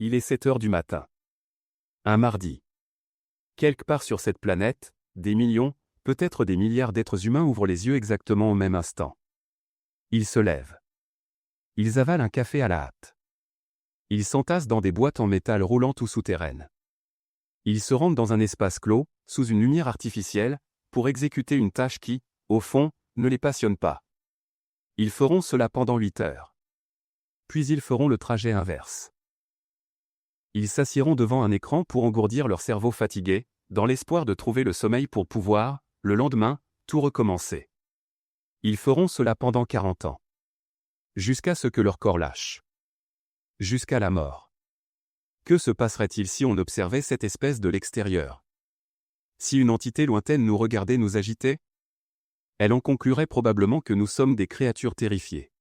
il est 7 heures du matin. Un mardi. Quelque part sur cette planète, des millions, peut-être des milliards d'êtres humains ouvrent les yeux exactement au même instant. Ils se lèvent. Ils avalent un café à la hâte. Ils s'entassent dans des boîtes en métal roulantes ou souterraines. Ils se rendent dans un espace clos, sous une lumière artificielle, pour exécuter une tâche qui, au fond, ne les passionne pas. Ils feront cela pendant 8 heures. Puis ils feront le trajet inverse. Ils s'assieront devant un écran pour engourdir leur cerveau fatigué, dans l'espoir de trouver le sommeil pour pouvoir, le lendemain, tout recommencer. Ils feront cela pendant 40 ans. Jusqu'à ce que leur corps lâche. Jusqu'à la mort. Que se passerait-il si on observait cette espèce de l'extérieur? Si une entité lointaine nous regardait nous agiter? Elle en conclurait probablement que nous sommes des créatures terrifiées.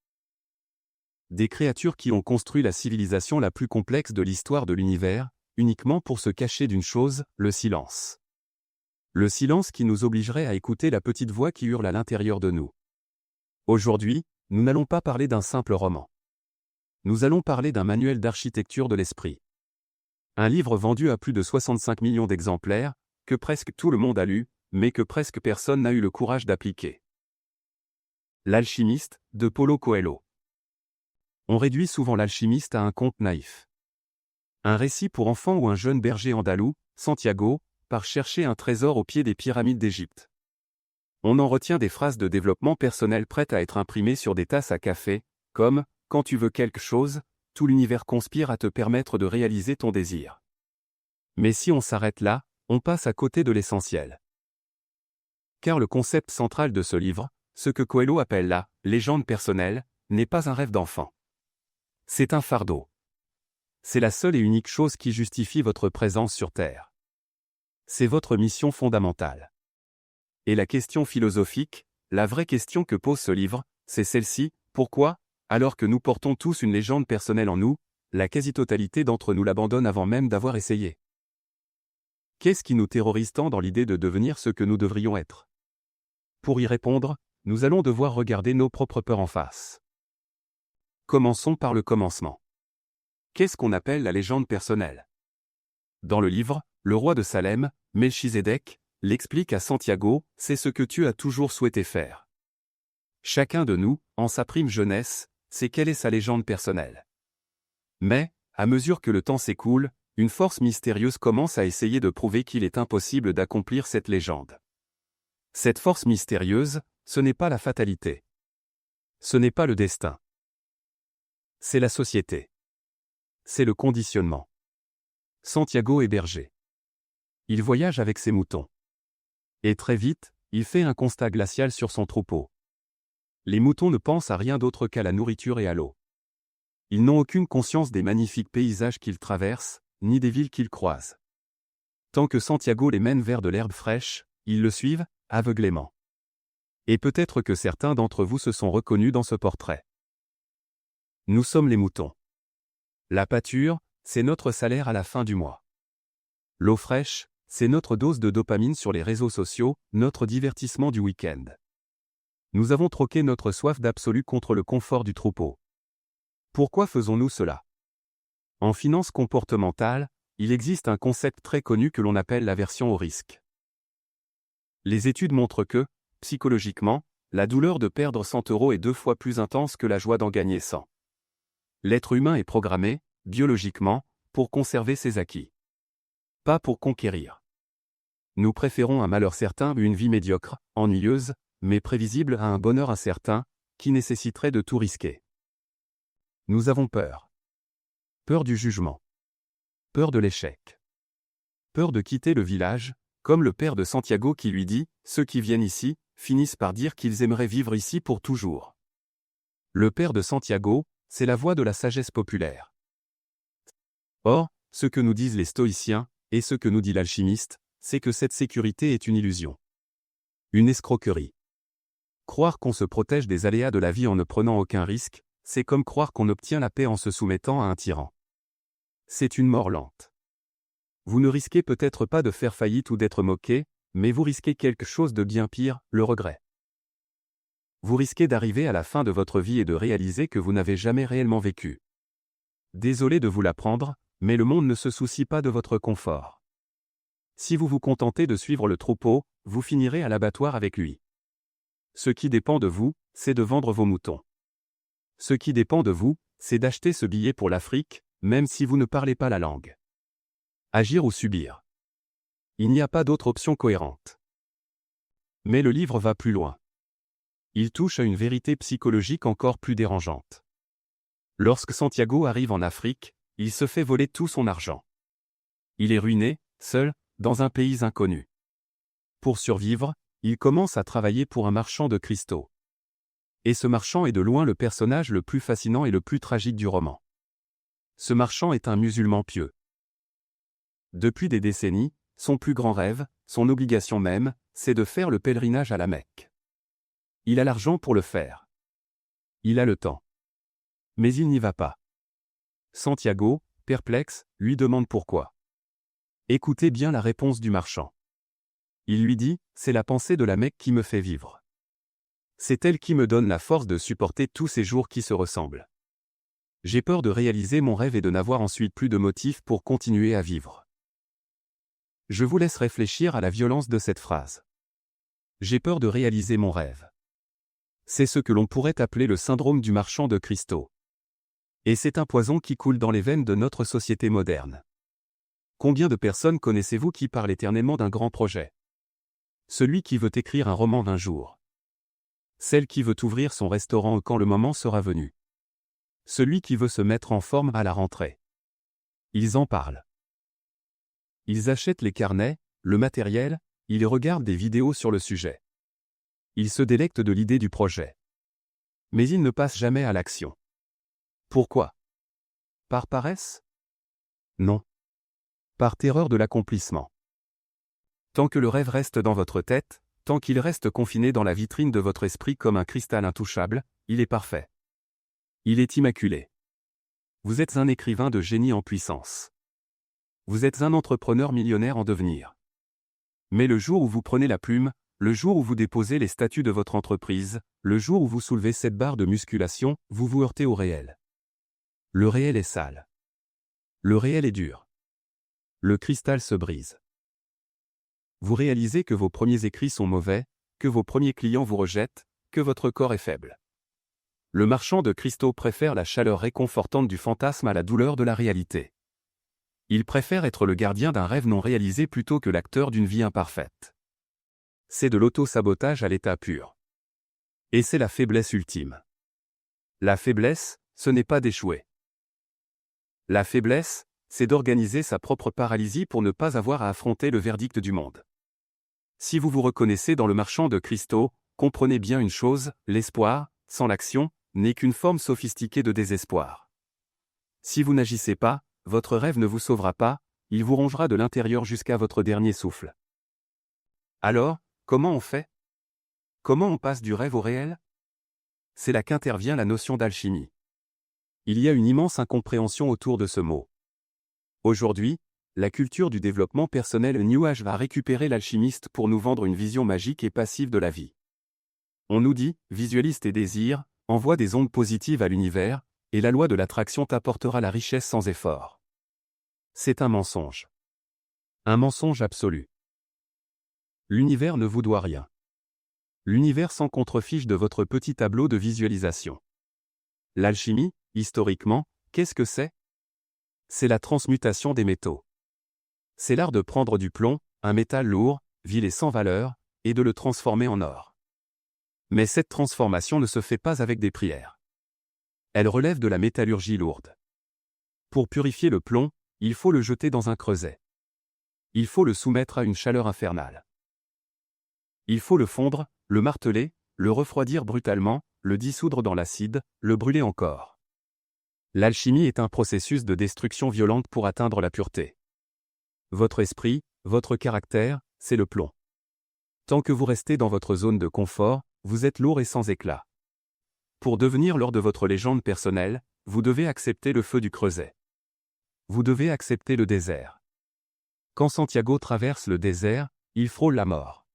Des créatures qui ont construit la civilisation la plus complexe de l'histoire de l'univers, uniquement pour se cacher d'une chose, le silence. Le silence qui nous obligerait à écouter la petite voix qui hurle à l'intérieur de nous. Aujourd'hui, nous n'allons pas parler d'un simple roman. Nous allons parler d'un manuel d'architecture de l'esprit. Un livre vendu à plus de 65 millions d'exemplaires, que presque tout le monde a lu, mais que presque personne n'a eu le courage d'appliquer. L'alchimiste, de Paulo Coelho. On réduit souvent l'alchimiste à un conte naïf. Un récit pour enfants où un jeune berger andalou, Santiago, part chercher un trésor au pied des pyramides d'Égypte. On en retient des phrases de développement personnel prêtes à être imprimées sur des tasses à café, comme « Quand tu veux quelque chose, tout l'univers conspire à te permettre de réaliser ton désir. » Mais si on s'arrête là, on passe à côté de l'essentiel. Car le concept central de ce livre, ce que Coelho appelle la « légende personnelle », n'est pas un rêve d'enfant. C'est un fardeau. C'est la seule et unique chose qui justifie votre présence sur Terre. C'est votre mission fondamentale. Et la question philosophique, la vraie question que pose ce livre, c'est celle-ci: pourquoi, alors que nous portons tous une légende personnelle en nous, la quasi-totalité d'entre nous l'abandonne avant même d'avoir essayé? Qu'est-ce qui nous terrorise tant dans l'idée de devenir ce que nous devrions être? Pour y répondre, nous allons devoir regarder nos propres peurs en face. Commençons par le commencement. Qu'est-ce qu'on appelle la légende personnelle? Dans le livre, le roi de Salem, Melchizedek, l'explique à Santiago: c'est ce que tu as toujours souhaité faire. Chacun de nous, en sa prime jeunesse, sait quelle est sa légende personnelle. Mais, à mesure que le temps s'écoule, une force mystérieuse commence à essayer de prouver qu'il est impossible d'accomplir cette légende. Cette force mystérieuse, ce n'est pas la fatalité. Ce n'est pas le destin. C'est la société. C'est le conditionnement. Santiago est berger. Il voyage avec ses moutons. Et très vite, il fait un constat glacial sur son troupeau. Les moutons ne pensent à rien d'autre qu'à la nourriture et à l'eau. Ils n'ont aucune conscience des magnifiques paysages qu'ils traversent, ni des villes qu'ils croisent. Tant que Santiago les mène vers de l'herbe fraîche, ils le suivent, aveuglément. Et peut-être que certains d'entre vous se sont reconnus dans ce portrait. Nous sommes les moutons. La pâture, c'est notre salaire à la fin du mois. L'eau fraîche, c'est notre dose de dopamine sur les réseaux sociaux, notre divertissement du week-end. Nous avons troqué notre soif d'absolu contre le confort du troupeau. Pourquoi faisons-nous cela? En finance comportementale, il existe un concept très connu que l'on appelle l'aversion au risque. Les études montrent que, psychologiquement, la douleur de perdre 100 € est 2 fois plus intense que la joie d'en gagner 100. L'être humain est programmé, biologiquement, pour conserver ses acquis. Pas pour conquérir. Nous préférons un malheur certain ou une vie médiocre, ennuyeuse, mais prévisible à un bonheur incertain, qui nécessiterait de tout risquer. Nous avons peur. Peur du jugement. Peur de l'échec. Peur de quitter le village, comme le père de Santiago qui lui dit: ceux qui viennent ici, finissent par dire qu'ils aimeraient vivre ici pour toujours. Le père de Santiago, c'est la voix de la sagesse populaire. Or, ce que nous disent les stoïciens, et ce que nous dit l'alchimiste, c'est que cette sécurité est une illusion. Une escroquerie. Croire qu'on se protège des aléas de la vie en ne prenant aucun risque, c'est comme croire qu'on obtient la paix en se soumettant à un tyran. C'est une mort lente. Vous ne risquez peut-être pas de faire faillite ou d'être moqué, mais vous risquez quelque chose de bien pire, le regret. Vous risquez d'arriver à la fin de votre vie et de réaliser que vous n'avez jamais réellement vécu. Désolé de vous l'apprendre, Mais le monde ne se soucie pas de votre confort. Si vous vous contentez de suivre le troupeau, vous finirez à l'abattoir avec lui. Ce qui dépend de vous, c'est de vendre vos moutons. Ce qui dépend de vous, c'est d'acheter ce billet pour l'Afrique, même si vous ne parlez pas la langue. Agir ou subir. Il n'y a pas d'autre option cohérente. Mais le livre va plus loin. Il touche à une vérité psychologique encore plus dérangeante. Lorsque Santiago arrive en Afrique, il se fait voler tout son argent. Il est ruiné, seul, dans un pays inconnu. Pour survivre, il commence à travailler pour un marchand de cristaux. Et ce marchand est de loin le personnage le plus fascinant et le plus tragique du roman. Ce marchand est un musulman pieux. Depuis des décennies, son plus grand rêve, son obligation même, c'est de faire le pèlerinage à la Mecque. Il a l'argent pour le faire. Il a le temps. Mais il n'y va pas. Santiago, perplexe, lui demande pourquoi. Écoutez bien la réponse du marchand. Il lui dit, c'est la pensée de la Mecque qui me fait vivre. C'est elle qui me donne la force de supporter tous ces jours qui se ressemblent. J'ai peur de réaliser mon rêve et de n'avoir ensuite plus de motif pour continuer à vivre. Je vous laisse réfléchir à la violence de cette phrase. J'ai peur de réaliser mon rêve. C'est ce que l'on pourrait appeler le syndrome du marchand de cristaux. Et c'est un poison qui coule dans les veines de notre société moderne. Combien de personnes connaissez-vous qui parlent éternellement d'un grand projet? Celui qui veut écrire un roman d'un jour. Celle qui veut ouvrir son restaurant quand le moment sera venu. Celui qui veut se mettre en forme à la rentrée. Ils en parlent. Ils achètent les carnets, le matériel, ils regardent des vidéos sur le sujet. Ils se délectent de l'idée du projet. Mais ils ne passent jamais à l'action. Pourquoi? Par paresse? Non. Par terreur de l'accomplissement. Tant que le rêve reste dans votre tête, tant qu'il reste confiné dans la vitrine de votre esprit comme un cristal intouchable, il est parfait. Il est immaculé. Vous êtes un écrivain de génie en puissance. Vous êtes un entrepreneur millionnaire en devenir. Mais le jour où vous prenez la plume, le jour où vous déposez les statuts de votre entreprise, le jour où vous soulevez cette barre de musculation, vous vous heurtez au réel. Le réel est sale. Le réel est dur. Le cristal se brise. Vous réalisez que vos premiers écrits sont mauvais, que vos premiers clients vous rejettent, que votre corps est faible. Le marchand de cristaux préfère la chaleur réconfortante du fantasme à la douleur de la réalité. Il préfère être le gardien d'un rêve non réalisé plutôt que l'acteur d'une vie imparfaite. C'est de l'auto-sabotage à l'état pur. Et c'est la faiblesse ultime. La faiblesse, ce n'est pas d'échouer. La faiblesse, c'est d'organiser sa propre paralysie pour ne pas avoir à affronter le verdict du monde. Si vous vous reconnaissez dans le marchand de cristaux, comprenez bien une chose, l'espoir, sans l'action, n'est qu'une forme sophistiquée de désespoir. Si vous n'agissez pas, votre rêve ne vous sauvera pas, il vous rongera de l'intérieur jusqu'à votre dernier souffle. Alors, comment on fait? Comment on passe du rêve au réel? C'est là qu'intervient la notion d'alchimie. Il y a une immense incompréhension autour de ce mot. Aujourd'hui, la culture du développement personnel New Age va récupérer l'alchimiste pour nous vendre une vision magique et passive de la vie. On nous dit, visualise tes désirs, envoie des ondes positives à l'univers, et la loi de l'attraction t'apportera la richesse sans effort. C'est un mensonge. Un mensonge absolu. L'univers ne vous doit rien. L'univers s'en contrefiche de votre petit tableau de visualisation. L'alchimie, historiquement, qu'est-ce que c'est? C'est la transmutation des métaux. C'est l'art de prendre du plomb, un métal lourd, vil et sans valeur, et de le transformer en or. Mais cette transformation ne se fait pas avec des prières. Elle relève de la métallurgie lourde. Pour purifier le plomb, il faut le jeter dans un creuset. Il faut le soumettre à une chaleur infernale. Il faut le fondre, le marteler, le refroidir brutalement, le dissoudre dans l'acide, le brûler encore. L'alchimie est un processus de destruction violente pour atteindre la pureté. Votre esprit, votre caractère, c'est le plomb. Tant que vous restez dans votre zone de confort, vous êtes lourd et sans éclat. Pour devenir l'or de votre légende personnelle, vous devez accepter le feu du creuset. Vous devez accepter le désert. Quand Santiago traverse le désert, il frôle la mort.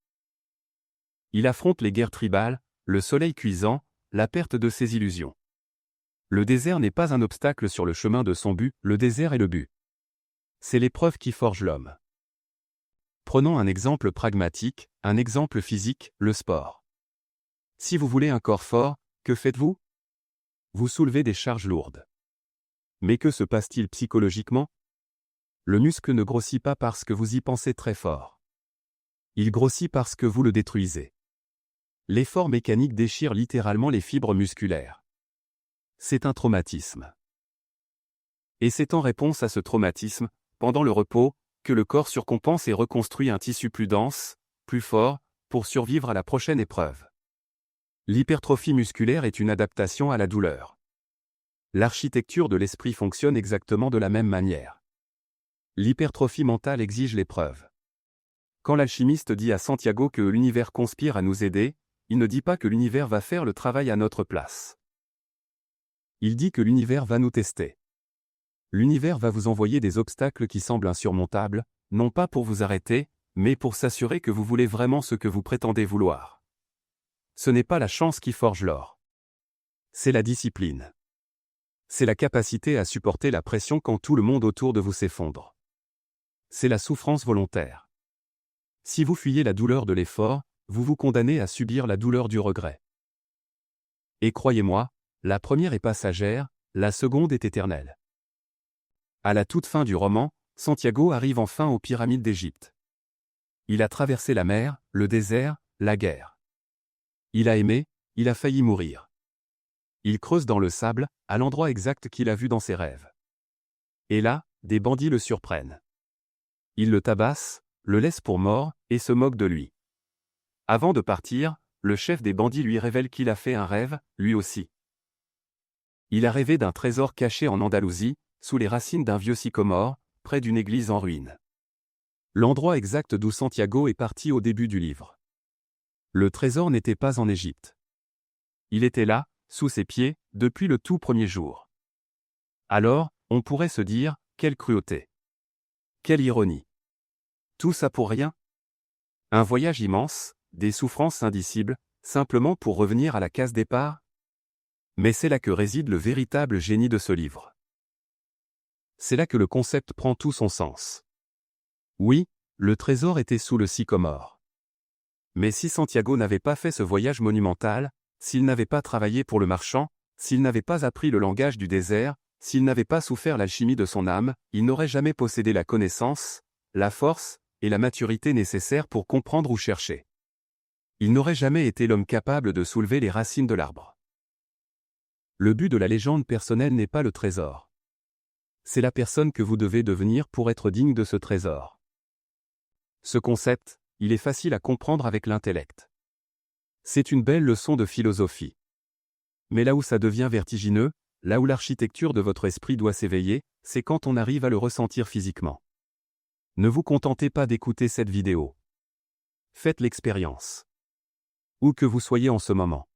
Il affronte les guerres tribales, le soleil cuisant, la perte de ses illusions. Le désert n'est pas un obstacle sur le chemin de son but, le désert est le but. C'est l'épreuve qui forge l'homme. Prenons un exemple pragmatique, un exemple physique, le sport. Si vous voulez un corps fort, que faites-vous? Vous soulevez des charges lourdes. Mais que se passe-t-il psychologiquement? Le muscle ne grossit pas parce que vous y pensez très fort. Il grossit parce que vous le détruisez. L'effort mécanique déchire littéralement les fibres musculaires. C'est un traumatisme. Et c'est en réponse à ce traumatisme, pendant le repos, que le corps surcompense et reconstruit un tissu plus dense, plus fort, pour survivre à la prochaine épreuve. L'hypertrophie musculaire est une adaptation à la douleur. L'architecture de l'esprit fonctionne exactement de la même manière. L'hypertrophie mentale exige l'épreuve. Quand l'alchimiste dit à Santiago que l'univers conspire à nous aider, il ne dit pas que l'univers va faire le travail à notre place. Il dit que l'univers va nous tester. L'univers va vous envoyer des obstacles qui semblent insurmontables, non pas pour vous arrêter, mais pour s'assurer que vous voulez vraiment ce que vous prétendez vouloir. Ce n'est pas la chance qui forge l'or. C'est la discipline. C'est la capacité à supporter la pression quand tout le monde autour de vous s'effondre. C'est la souffrance volontaire. Si vous fuyez la douleur de l'effort, vous vous condamnez à subir la douleur du regret. Et croyez-moi, la première est passagère, la seconde est éternelle. À la toute fin du roman, Santiago arrive enfin aux pyramides d'Égypte. Il a traversé la mer, le désert, la guerre. Il a aimé, il a failli mourir. Il creuse dans le sable, à l'endroit exact qu'il a vu dans ses rêves. Et là, des bandits le surprennent. Ils le tabassent, le laissent pour mort, et se moquent de lui. Avant de partir, le chef des bandits lui révèle qu'il a fait un rêve, lui aussi. Il a rêvé d'un trésor caché en Andalousie, sous les racines d'un vieux sycomore, près d'une église en ruine. L'endroit exact d'où Santiago est parti au début du livre. Le trésor n'était pas en Égypte. Il était là, sous ses pieds, depuis le tout premier jour. Alors, on pourrait se dire, quelle cruauté. Quelle ironie. Tout ça pour rien? Un voyage immense, des souffrances indicibles, simplement pour revenir à la case départ? Mais c'est là que réside le véritable génie de ce livre. C'est là que le concept prend tout son sens. Oui, le trésor était sous le sycomore. Mais si Santiago n'avait pas fait ce voyage monumental, s'il n'avait pas travaillé pour le marchand, s'il n'avait pas appris le langage du désert, s'il n'avait pas souffert l'alchimie de son âme, il n'aurait jamais possédé la connaissance, la force, et la maturité nécessaires pour comprendre ou chercher. Il n'aurait jamais été l'homme capable de soulever les racines de l'arbre. Le but de la légende personnelle n'est pas le trésor. C'est la personne que vous devez devenir pour être digne de ce trésor. Ce concept, il est facile à comprendre avec l'intellect. C'est une belle leçon de philosophie. Mais là où ça devient vertigineux, là où l'architecture de votre esprit doit s'éveiller, c'est quand on arrive à le ressentir physiquement. Ne vous contentez pas d'écouter cette vidéo. Faites l'expérience. Où que vous soyez en ce moment.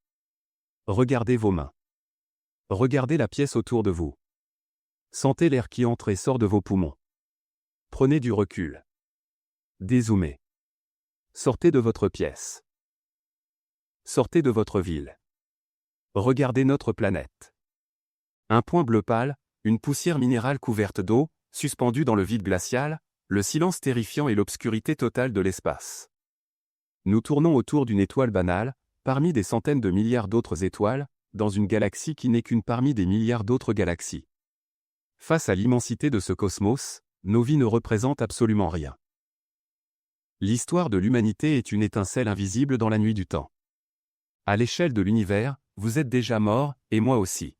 Regardez vos mains. Regardez la pièce autour de vous. Sentez l'air qui entre et sort de vos poumons. Prenez du recul. Dézoomez. Sortez de votre pièce. Sortez de votre ville. Regardez notre planète. Un point bleu pâle, une poussière minérale couverte d'eau, suspendue dans le vide glacial, le silence terrifiant et l'obscurité totale de l'espace. Nous tournons autour d'une étoile banale, parmi des centaines de milliards d'autres étoiles, dans une galaxie qui n'est qu'une parmi des milliards d'autres galaxies. Face à l'immensité de ce cosmos, nos vies ne représentent absolument rien. L'histoire de l'humanité est une étincelle invisible dans la nuit du temps. À l'échelle de l'univers, vous êtes déjà mort, et moi aussi.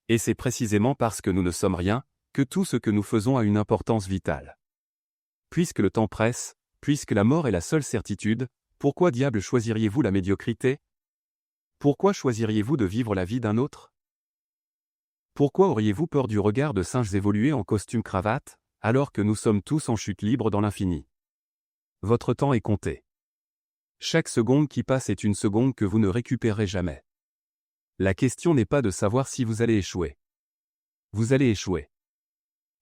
Et c'est précisément parce que nous ne sommes rien, que tout ce que nous faisons a une importance vitale. Puisque le temps presse, puisque la mort est la seule certitude, pourquoi diable choisiriez-vous la médiocrité? Pourquoi choisiriez-vous de vivre la vie d'un autre? Pourquoi auriez-vous peur du regard de singes évolués en costume-cravate, alors que nous sommes tous en chute libre dans l'infini? Votre temps est compté. Chaque seconde qui passe est une seconde que vous ne récupérerez jamais. La question n'est pas de savoir si vous allez échouer. Vous allez échouer.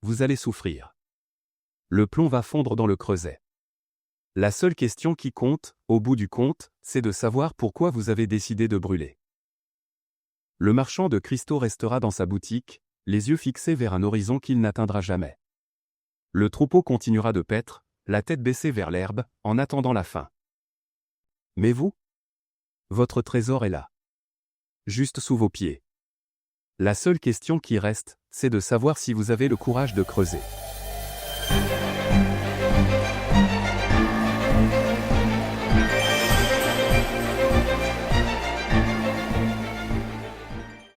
Vous allez souffrir. Le plomb va fondre dans le creuset. La seule question qui compte, au bout du compte, c'est de savoir pourquoi vous avez décidé de brûler. Le marchand de cristaux restera dans sa boutique, les yeux fixés vers un horizon qu'il n'atteindra jamais. Le troupeau continuera de paître, la tête baissée vers l'herbe, en attendant la fin. Mais vous? Votre trésor est là. Juste sous vos pieds. La seule question qui reste, c'est de savoir si vous avez le courage de creuser.